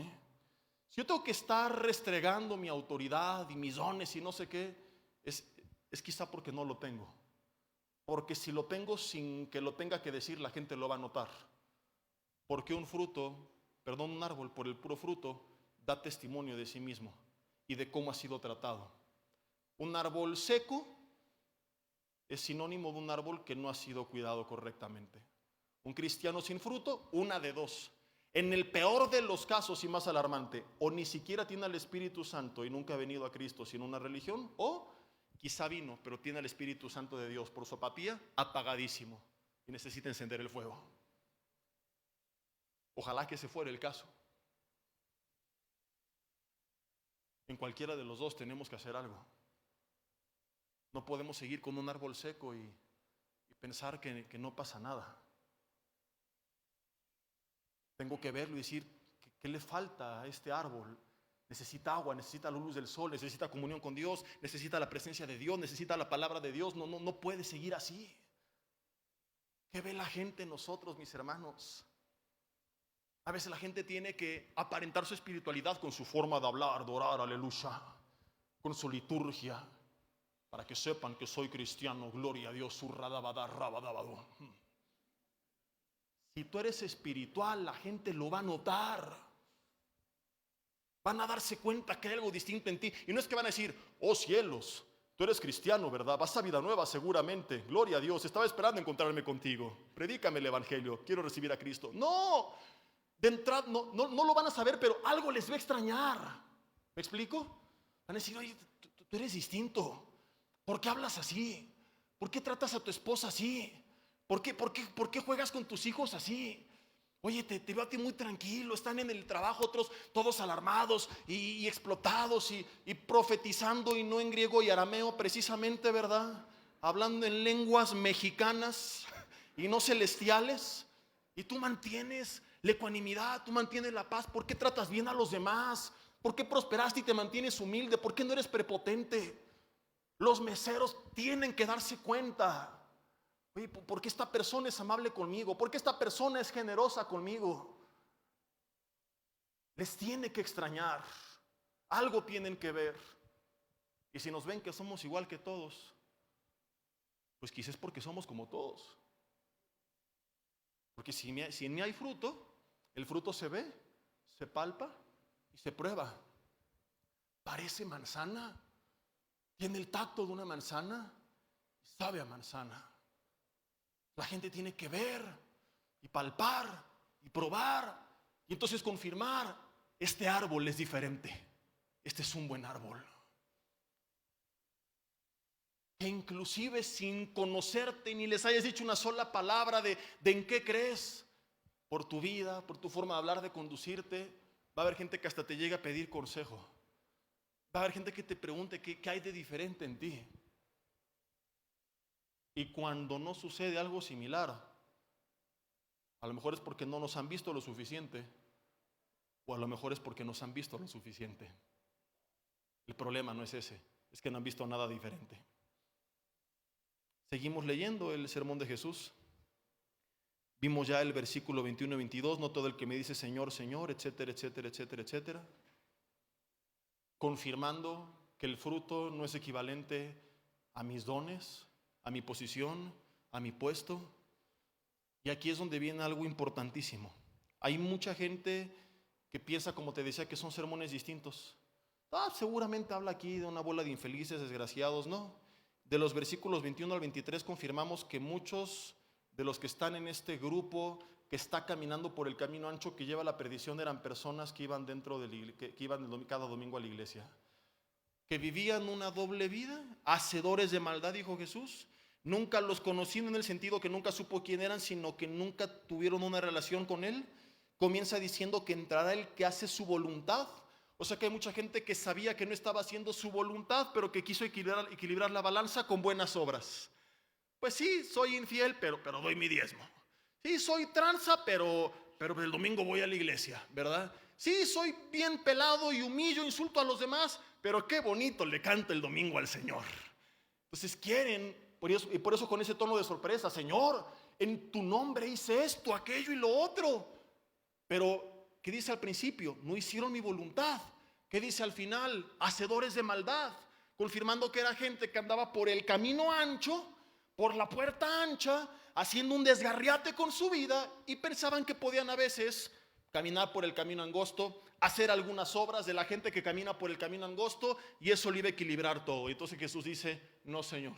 si yo tengo que estar restregando mi autoridad y mis dones y no sé qué, es quizá porque no lo tengo. Porque si lo tengo sin que lo tenga que decir, la gente lo va a notar. Porque un árbol por el puro fruto da testimonio de sí mismo y de cómo ha sido tratado. Un árbol seco es sinónimo de un árbol que no ha sido cuidado correctamente. Un cristiano sin fruto, una de dos. En el peor de los casos y más alarmante, o ni siquiera tiene al Espíritu Santo y nunca ha venido a Cristo sino una religión, o quizá vino, pero tiene al Espíritu Santo de Dios por su apatía apagadísimo y necesita encender el fuego. Ojalá que ese fuera el caso. En cualquiera de los dos tenemos que hacer algo. No podemos seguir con un árbol seco y pensar que no pasa nada. Tengo que verlo y decir, ¿qué le falta a este árbol? Necesita agua, necesita la luz del sol, necesita comunión con Dios, necesita la presencia de Dios, necesita la palabra de Dios. No puede seguir así. ¿Qué ve la gente en nosotros, mis hermanos? A veces la gente tiene que aparentar su espiritualidad con su forma de hablar, de orar, aleluya, con su liturgia, para que sepan que soy cristiano, gloria a Dios, surradabadá, rabadabadú. Si tú eres espiritual, la gente lo va a notar. Van a darse cuenta que hay algo distinto en ti. Y no es que van a decir, oh cielos, tú eres cristiano, ¿verdad? Vas a vida nueva seguramente. Gloria a Dios, estaba esperando encontrarme contigo. Predícame el evangelio, quiero recibir a Cristo. No, de entrada no lo van a saber, pero algo les va a extrañar. ¿Me explico? Van a decir, oye, tú eres distinto. ¿Por qué hablas así? ¿Por qué tratas a tu esposa así? ¿Por qué juegas con tus hijos así? Oye, te veo a ti muy tranquilo, están en el trabajo otros todos alarmados y explotados y profetizando y no en griego y arameo precisamente, ¿verdad? Hablando en lenguas mexicanas y no celestiales. Y tú mantienes la ecuanimidad, tú mantienes la paz. ¿Por qué tratas bien a los demás? ¿Por qué prosperaste y te mantienes humilde? ¿Por qué no eres prepotente? Los meseros tienen que darse cuenta. Oye, ¿por qué esta persona es amable conmigo? ¿Por qué esta persona es generosa conmigo? Les tiene que extrañar. Algo tienen que ver. Y si nos ven que somos igual que todos, pues quizás porque somos como todos. Porque si ni hay fruto, el fruto se ve, se palpa y se prueba. Parece manzana, tiene el tacto de una manzana, sabe a manzana. La gente tiene que ver y palpar y probar y entonces confirmar, este árbol es diferente, este es un buen árbol. Que inclusive sin conocerte ni les hayas dicho una sola palabra de en qué crees, por tu vida, por tu forma de hablar, de conducirte, va a haber gente que hasta te llega a pedir consejo. Va a haber gente que te pregunte qué hay de diferente en ti. Y cuando no sucede algo similar, a lo mejor es porque no nos han visto lo suficiente, o a lo mejor es porque nos han visto lo suficiente. El problema no es ese, es que no han visto nada diferente. Seguimos leyendo el sermón de Jesús. Vimos ya el versículo 21 y 22, no todo el que me dice Señor, Señor, etcétera, etcétera, etcétera, etcétera. Confirmando que el fruto no es equivalente a mis dones, a mi posición, a mi puesto. Y aquí es donde viene algo importantísimo. Hay mucha gente que piensa, como te decía, que son sermones distintos. Seguramente habla aquí de una bola de infelices, desgraciados. No, de los versículos 21 al 23 confirmamos que muchos de los que están en este grupo que está caminando por el camino ancho que lleva a la perdición eran personas que iban que iban cada domingo a la iglesia, que vivían una doble vida, hacedores de maldad, dijo Jesús. Nunca los conocí, en el sentido que nunca supo quién eran, sino que nunca tuvieron una relación con Él. Comienza diciendo que entrará el que hace su voluntad. O sea que hay mucha gente que sabía que no estaba haciendo su voluntad, pero que quiso equilibrar la balanza con buenas obras. Pues sí, soy infiel, pero doy mi diezmo. Sí, soy tranza, pero el domingo voy a la iglesia, ¿verdad? Sí, soy bien pelado y humillo, insulto a los demás, pero qué bonito le canto el domingo al Señor. Entonces quieren, por eso con ese tono de sorpresa, Señor, en tu nombre hice esto, aquello y lo otro. Pero, ¿qué dice al principio? No hicieron mi voluntad. ¿Qué dice al final? Hacedores de maldad, confirmando que era gente que andaba por el camino ancho, por la puerta ancha, haciendo un desgarriate con su vida, y pensaban que podían a veces caminar por el camino angosto, hacer algunas obras de la gente que camina por el camino angosto, y eso le iba a equilibrar todo. Entonces Jesús dice, no, Señor,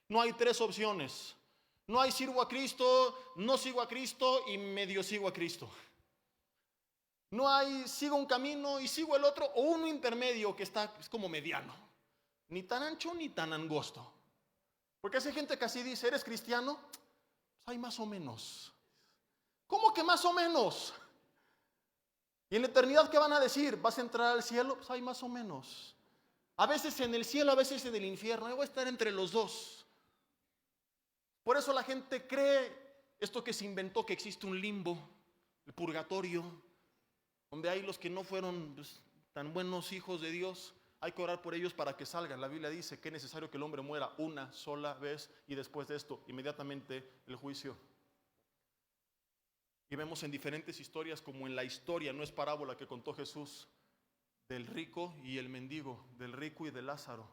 no hay tres opciones. No hay sirvo a Cristo, no sigo a Cristo y medio sigo a Cristo. No hay sigo un camino y sigo el otro, o uno intermedio que es como mediano, ni tan ancho ni tan angosto. Porque hay gente que así dice, ¿eres cristiano? Pues hay más o menos. ¿Cómo que más o menos? ¿Y en la eternidad qué van a decir? ¿Vas a entrar al cielo? Pues hay más o menos. A veces en el cielo, a veces en el infierno. Yo voy a estar entre los dos. Por eso la gente cree esto que se inventó, que existe un limbo, el purgatorio, donde hay los que no fueron tan buenos hijos de Dios. Hay que orar por ellos para que salgan. La Biblia dice que es necesario que el hombre muera una sola vez, y después de esto, inmediatamente el juicio. Y vemos en diferentes historias, como en la historia, no es parábola, que contó Jesús, del rico y el mendigo, del rico y de Lázaro,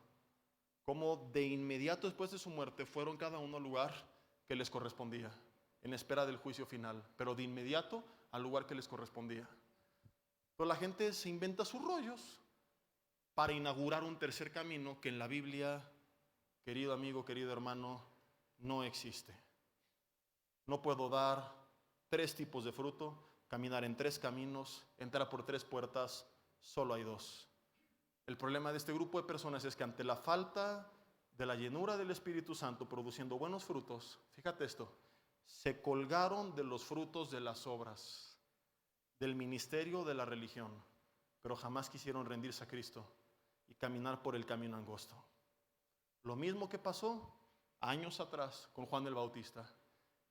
como de inmediato después de su muerte fueron cada uno al lugar que les correspondía, en espera del juicio final, pero de inmediato al lugar que les correspondía. Pero la gente se inventa sus rollos para inaugurar un tercer camino que en la Biblia, querido amigo, querido hermano, no existe. No puedo dar tres tipos de fruto, caminar en tres caminos, entrar por tres puertas, solo hay dos. El problema de este grupo de personas es que ante la falta de la llenura del Espíritu Santo produciendo buenos frutos, fíjate esto, se colgaron de los frutos de las obras, del ministerio, de la religión, pero jamás quisieron rendirse a Cristo y caminar por el camino angosto. Lo mismo que pasó años atrás con Juan el Bautista.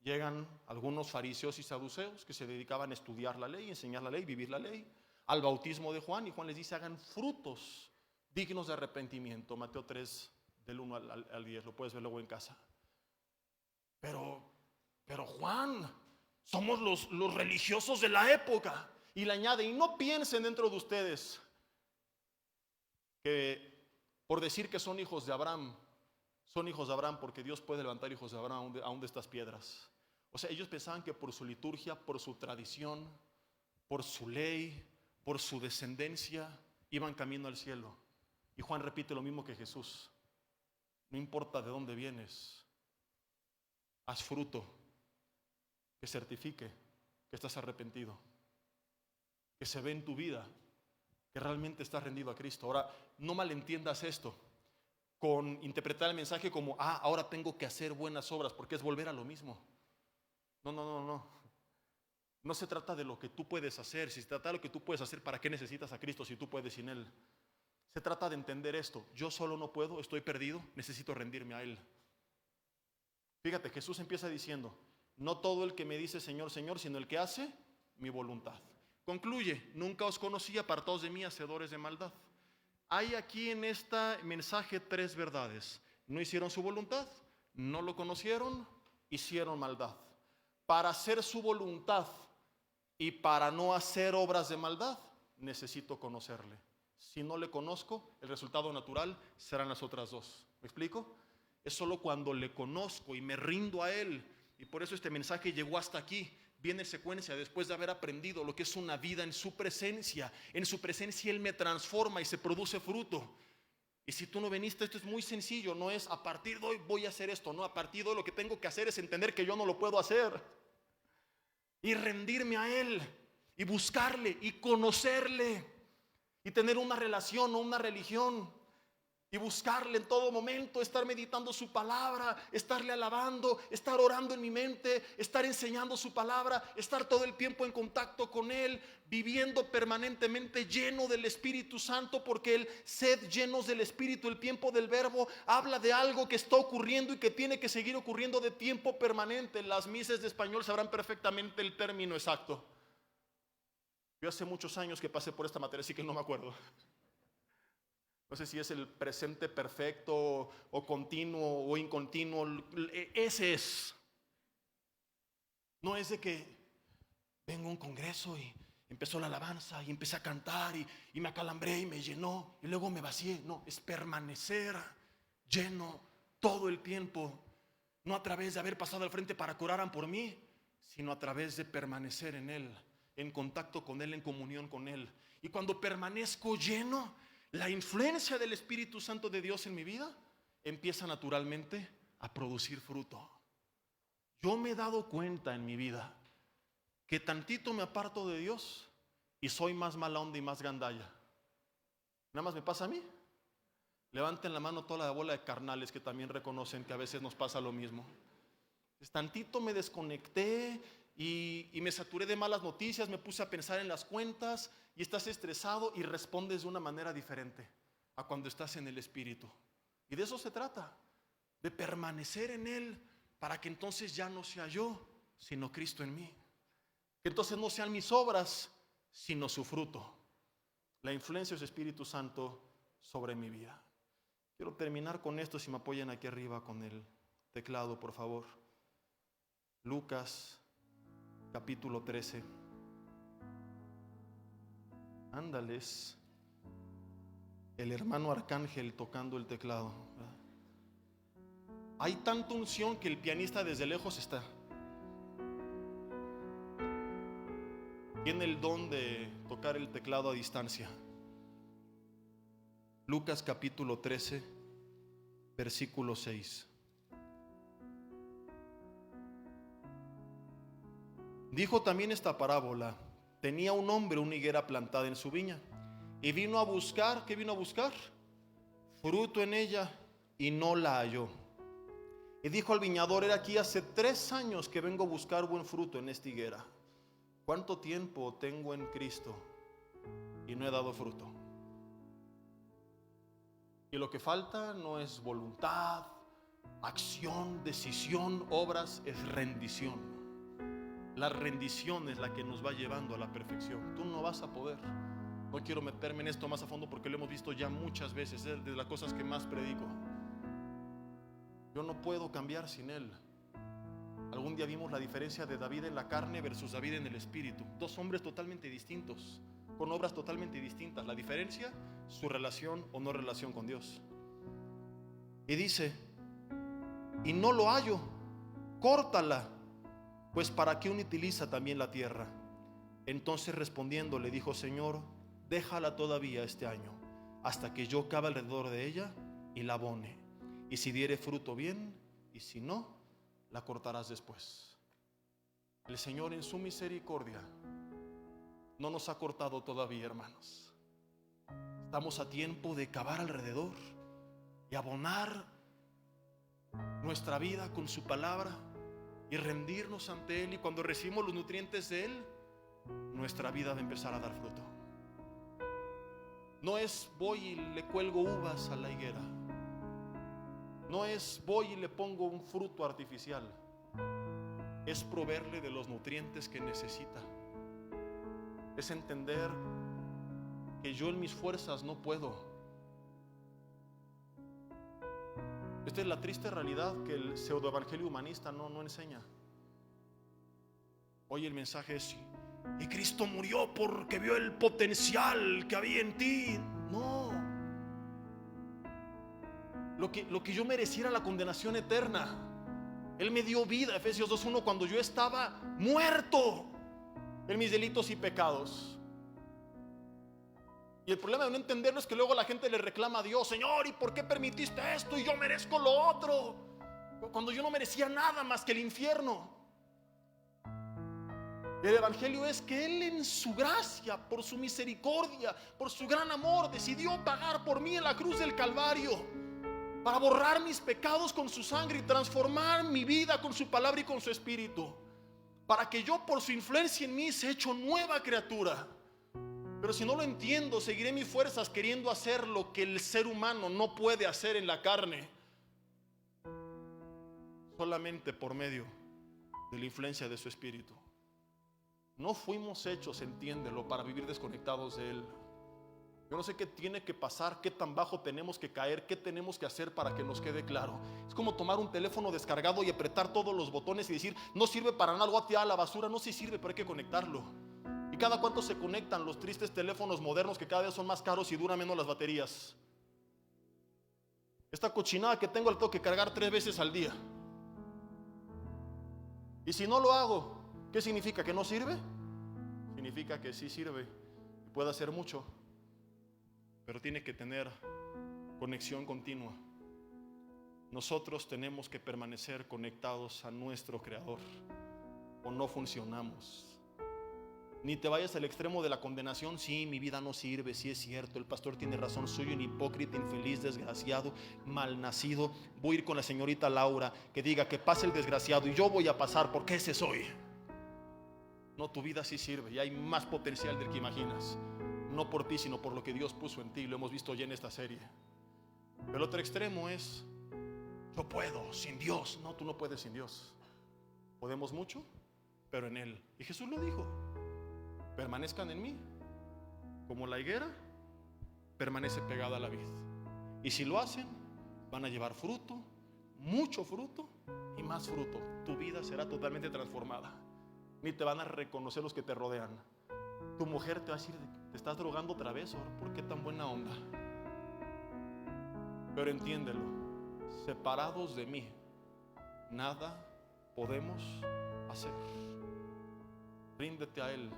Llegan algunos fariseos y saduceos que se dedicaban a estudiar la ley, enseñar la ley, vivir la ley, al bautismo de Juan, y Juan les dice: hagan frutos dignos de arrepentimiento. Mateo 3, del 1 al 10, lo puedes ver luego en casa. Pero Juan, somos los religiosos de la época. Y le añade: y no piensen dentro de ustedes que por decir que son hijos de Abraham, son hijos de Abraham porque Dios puede levantar hijos de Abraham aún de estas piedras. O sea, ellos pensaban que por su liturgia, por su tradición, por su ley, por su descendencia, iban camino al cielo. Y Juan repite lo mismo que Jesús: no importa de dónde vienes, haz fruto que certifique que estás arrepentido, que se ve en tu vida que realmente estás rendido a Cristo. Ahora, no malentiendas esto con interpretar el mensaje como: ahora tengo que hacer buenas obras, porque es volver a lo mismo. No. No se trata de lo que tú puedes hacer. Si se trata de lo que tú puedes hacer, ¿para qué necesitas a Cristo si tú puedes sin Él? Se trata de entender esto: yo solo no puedo, estoy perdido, necesito rendirme a Él. Fíjate, Jesús empieza diciendo: no todo el que me dice Señor, Señor, sino el que hace mi voluntad. Concluye: nunca os conocí, apartados de mí, hacedores de maldad. Hay aquí en este mensaje tres verdades: no hicieron su voluntad, no lo conocieron, hicieron maldad. Para hacer su voluntad y para no hacer obras de maldad, necesito conocerle. Si no le conozco, el resultado natural serán las otras dos. ¿Me explico? Es solo cuando le conozco y me rindo a Él. Y por eso este mensaje llegó hasta aquí. Viene en secuencia después de haber aprendido lo que es una vida en su presencia. En su presencia Él me transforma y se produce fruto. Y si tú no viniste, esto es muy sencillo. No es a partir de hoy voy a hacer esto. No, a partir de hoy lo que tengo que hacer es entender que yo no lo puedo hacer. Y rendirme a Él. Y buscarle y conocerle. Y tener una relación o una religión. Y buscarle en todo momento, estar meditando su palabra, estarle alabando, estar orando en mi mente, estar enseñando su palabra, estar todo el tiempo en contacto con Él, viviendo permanentemente lleno del Espíritu Santo, porque el sed llenos del Espíritu, el tiempo del verbo, habla de algo que está ocurriendo y que tiene que seguir ocurriendo de tiempo permanente. Las mises de español sabrán perfectamente el término exacto. Yo hace muchos años que pasé por esta materia, así que no me acuerdo. No sé si es el presente perfecto o continuo o incontinuo. Ese es. No es de que vengo a un congreso y empezó la alabanza y empecé a cantar y me acalambré y me llenó y luego me vacié. No, es permanecer lleno todo el tiempo. No a través de haber pasado al frente para que oraran por mí, sino a través de permanecer en Él, en contacto con Él, en comunión con Él. Y cuando permanezco lleno, la influencia del Espíritu Santo de Dios en mi vida empieza naturalmente a producir fruto. Yo me he dado cuenta en mi vida que tantito me aparto de Dios y soy más mala onda y más gandalla. ¿Nada más me pasa a mí? Levanten la mano toda la bola de carnales que también reconocen que a veces nos pasa lo mismo. Tantito me desconecté y me saturé de malas noticias, me puse a pensar en las cuentas y estás estresado y respondes de una manera diferente a cuando estás en el Espíritu. Y de eso se trata, de permanecer en Él para que entonces ya no sea yo, sino Cristo en mí. Que entonces no sean mis obras, sino su fruto. La influencia de su Espíritu Santo sobre mi vida. Quiero terminar con esto, si me apoyan aquí arriba con el teclado, por favor. Lucas capítulo 13. Ándales, el hermano Arcángel tocando el teclado. Hay tanta unción que el pianista desde lejos está. Tiene el don de tocar el teclado a distancia. Lucas capítulo 13, versículo 6. Dijo también esta parábola: tenía un hombre una higuera plantada en su viña y vino a buscar, ¿qué vino a buscar? Fruto en ella, y no la halló. Y dijo al viñador: he aquí hace 3 años que vengo a buscar buen fruto en esta higuera. ¿Cuánto tiempo tengo en Cristo y no he dado fruto? Y lo que falta no es voluntad, acción, decisión, obras, es rendición. La rendición es la que nos va llevando a la perfección. Tú no vas a poder. No quiero meterme en esto más a fondo porque lo hemos visto ya muchas veces, es de las cosas que más predico. Yo no puedo cambiar sin Él. Algún día vimos la diferencia de David en la carne versus David en el espíritu. Dos hombres totalmente distintos, con obras totalmente distintas. La diferencia, su relación o no relación con Dios. Y dice: y no lo hallo, córtala, pues para qué utiliza también la tierra. Entonces respondiendo le dijo: Señor, déjala todavía este año, hasta que yo cabe alrededor de ella y la abone. Y si diere fruto, bien, y si no, la cortarás después. El Señor en su misericordia no nos ha cortado todavía, hermanos. Estamos a tiempo de cavar alrededor y abonar nuestra vida con su palabra y rendirnos ante Él. Y cuando recibimos los nutrientes de Él, nuestra vida va a empezar a dar fruto. No es voy y le cuelgo uvas a la higuera. No es voy y le pongo un fruto artificial. Es proveerle de los nutrientes que necesita. Es entender que yo en mis fuerzas no puedo. Esta es la triste realidad que el pseudoevangelio humanista no enseña. Hoy el mensaje es: y Cristo murió porque vio el potencial que había en ti. No. Lo que yo mereciera, la condenación eterna. Él me dio vida, Efesios 2:1, cuando yo estaba muerto en mis delitos y pecados. Y el problema de no entenderlo es que luego la gente le reclama a Dios: Señor, ¿y por qué permitiste esto? Y yo merezco lo otro, cuando yo no merecía nada más que el infierno. El evangelio es que Él, en su gracia, por su misericordia, por su gran amor, decidió pagar por mí en la cruz del Calvario, para borrar mis pecados con su sangre y transformar mi vida con su palabra y con su espíritu, para que yo, por su influencia en mí, sea hecho nueva criatura. Pero si no lo entiendo, seguiré mis fuerzas queriendo hacer lo que el ser humano no puede hacer en la carne, solamente por medio de la influencia de su espíritu. No fuimos hechos, entiéndelo, para vivir desconectados de Él. Yo no sé qué tiene que pasar, qué tan bajo tenemos que caer, qué tenemos que hacer para que nos quede claro. Es como tomar un teléfono descargado y apretar todos los botones y decir: no sirve para nada, algo a tirar a la basura. No, sí sirve, pero hay que conectarlo. ¿Y cada cuánto se conectan los tristes teléfonos modernos que cada vez son más caros y duran menos las baterías? Esta cochinada que tengo la tengo que cargar 3 veces al día. Y si no lo hago, ¿qué significa? ¿Que no sirve? Significa que sí sirve y puede hacer mucho, pero tiene que tener conexión continua. Nosotros tenemos que permanecer conectados a nuestro Creador, o no funcionamos. Ni te vayas al extremo de la condenación. Sí, mi vida no sirve, sí es cierto, el pastor tiene razón, soy un hipócrita, infeliz, desgraciado, malnacido. Voy a ir con la señorita Laura, que diga que pase el desgraciado y yo voy a pasar porque ese soy. No, tu vida sí sirve y hay más potencial del que imaginas. No por ti, sino por lo que Dios puso en ti. Lo hemos visto ya en esta serie. El otro extremo es: yo puedo sin Dios. No, tú no puedes sin Dios. Podemos mucho, pero en Él. Y Jesús lo dijo: permanezcan en mí, como la higuera permanece pegada a la vid. Y si lo hacen, van a llevar fruto, mucho fruto y más fruto. Tu vida será totalmente transformada. Ni te van a reconocer los que te rodean. Tu mujer te va a decir: ¿te estás drogando otra vez? ¿Por qué tan buena onda? Pero entiéndelo: separados de mí, nada podemos hacer. Ríndete a Él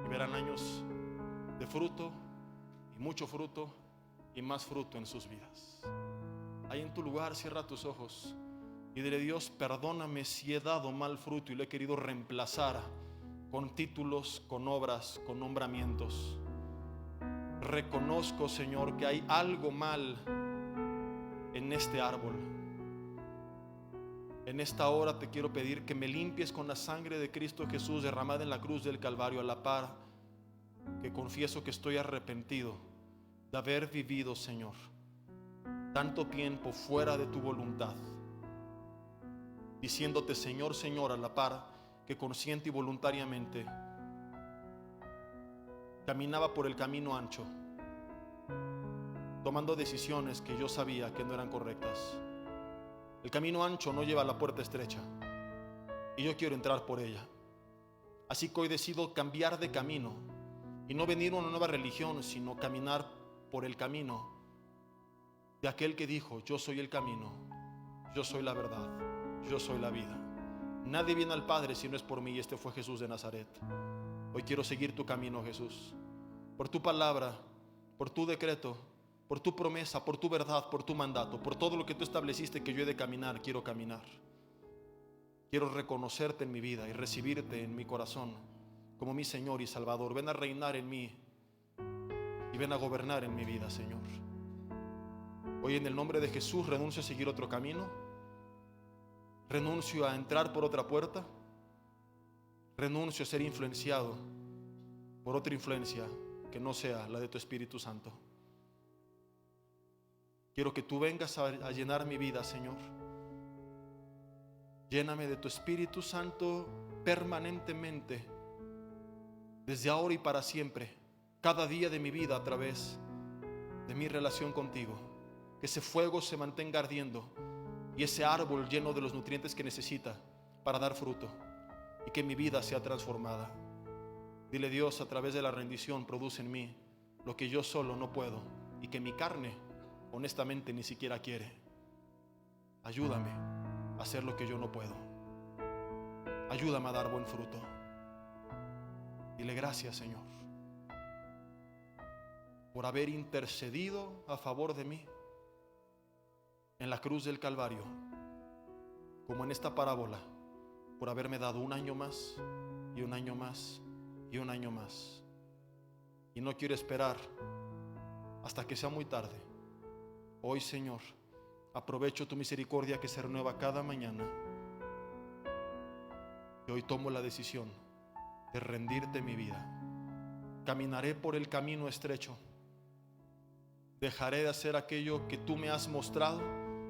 y verán años de fruto y mucho fruto y más fruto en sus vidas. Ahí en tu lugar, cierra tus ojos y dile: Dios, perdóname si he dado mal fruto y lo he querido reemplazar con títulos, con obras, con nombramientos. Reconozco, Señor, que hay algo mal en este árbol. En esta hora te quiero pedir que me limpies con la sangre de Cristo Jesús derramada en la cruz del Calvario, a la par que confieso que estoy arrepentido de haber vivido, Señor, tanto tiempo fuera de tu voluntad, diciéndote Señor, Señor, a la par que consciente y voluntariamente caminaba por el camino ancho, tomando decisiones que yo sabía que no eran correctas. El camino ancho no lleva a la puerta estrecha y yo quiero entrar por ella. Así que hoy decido cambiar de camino y no venir a una nueva religión, sino caminar por el camino de aquel que dijo: yo soy el camino, yo soy la verdad, yo soy la vida. Nadie viene al Padre si no es por mí, y este fue Jesús de Nazaret. Hoy quiero seguir tu camino, Jesús, por tu palabra, por tu decreto, por tu promesa, por tu verdad, por tu mandato, por todo lo que tú estableciste que yo he de caminar. Quiero caminar. Quiero reconocerte en mi vida y recibirte en mi corazón como mi Señor y Salvador. Ven a reinar en mí y ven a gobernar en mi vida, Señor. Hoy en el nombre de Jesús renuncio a seguir otro camino, renuncio a entrar por otra puerta, renuncio a ser influenciado por otra influencia que no sea la de tu Espíritu Santo. Quiero que tú vengas a llenar mi vida, Señor. Lléname de tu Espíritu Santo permanentemente, desde ahora y para siempre, cada día de mi vida, a través de mi relación contigo. Que ese fuego se mantenga ardiendo y ese árbol lleno de los nutrientes que necesita para dar fruto, y que mi vida sea transformada. Dile: Dios, a través de la rendición produce en mí lo que yo solo no puedo y que mi carne honestamente ni siquiera quiere. Ayúdame a hacer lo que yo no puedo. Ayúdame a dar buen fruto. Dile: gracias, Señor, por haber intercedido a favor de mí en la cruz del Calvario, como en esta parábola, por haberme dado un año más y un año más y un año más. Y no quiero esperar hasta que sea muy tarde. Hoy, Señor, aprovecho tu misericordia que se renueva cada mañana, y hoy tomo la decisión de rendirte mi vida. Caminaré por el camino estrecho. Dejaré de hacer aquello que tú me has mostrado.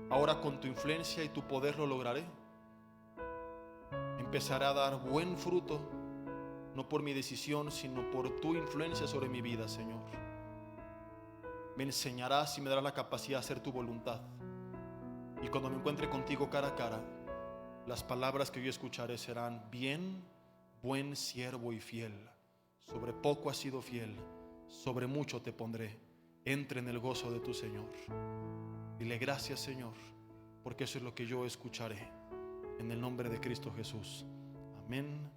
Ahora con tu influencia y tu poder lo lograré. Empezaré a dar buen fruto, no por mi decisión, sino por tu influencia sobre mi vida, Señor. Me enseñarás y me darás la capacidad de hacer tu voluntad. Y cuando me encuentre contigo cara a cara, las palabras que yo escucharé serán: bien, buen siervo y fiel. Sobre poco has sido fiel, sobre mucho te pondré. Entra en el gozo de tu Señor. Dile: gracias, Señor, porque eso es lo que yo escucharé. En el nombre de Cristo Jesús. Amén.